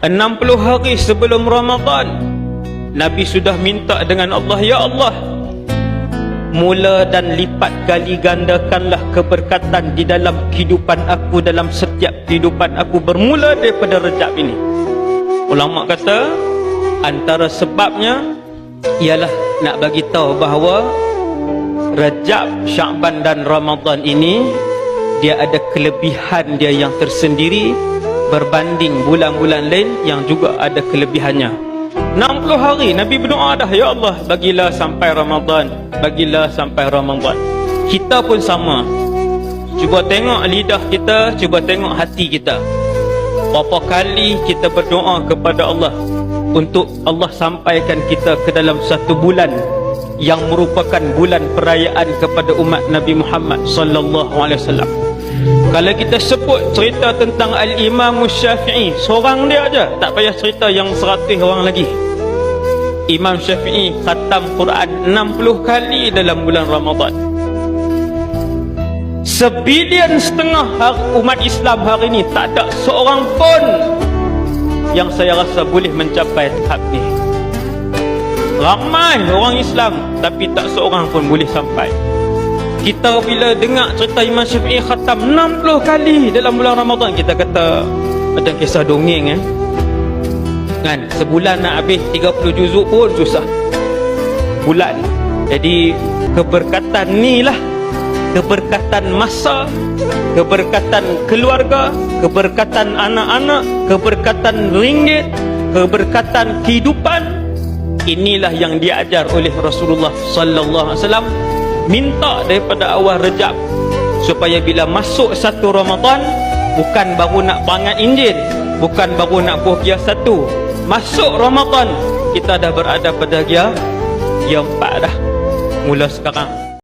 60 hari sebelum Ramadan, Nabi sudah minta dengan Allah, ya Allah, mula dan lipat kali gandakanlah keberkatan di dalam kehidupan aku, dalam setiap kehidupan aku, bermula daripada Rejab ini. Ulama kata antara sebabnya ialah nak bagi tahu bahawa Rejab, Sya'ban dan Ramadan ini dia ada kelebihan dia yang tersendiri berbanding bulan-bulan lain yang juga ada kelebihannya. 60 hari Nabi berdoa dah, ya Allah, bagilah sampai Ramadan, bagilah sampai Ramadan. Kita pun sama. Cuba tengok lidah kita, cuba tengok hati kita. Berapa kali kita berdoa kepada Allah untuk Allah sampaikan kita ke dalam satu bulan yang merupakan bulan perayaan kepada umat Nabi Muhammad sallallahu alaihi wasallam. Kalau kita sebut cerita tentang Al-Imam Syafi'i, seorang dia aja, tak payah cerita yang 100 orang lagi. Imam Syafi'i khatam Quran 60 kali dalam bulan Ramadan. 1,5 bilion umat Islam hari ini, tak ada seorang pun yang saya rasa boleh mencapai tahap ni. Ramai orang Islam tapi tak seorang pun boleh sampai. Kita bila dengar cerita Imam Syafi'i khatam 60 kali dalam bulan Ramadan, kita kata macam kisah dongeng kan, sebulan nak habis 30 juzuk pun susah bulan. Jadi keberkatan ni lah, keberkatan masa, keberkatan keluarga, keberkatan anak-anak, keberkatan ringgit, keberkatan kehidupan, inilah yang diajar oleh Rasulullah sallallahu alaihi wasallam. Minta daripada awal Rejab supaya bila masuk satu Ramadan, bukan baru nak bangat Injil, bukan baru nak buah satu, masuk Ramadan kita dah berada pada dia 4 dah mula sekarang.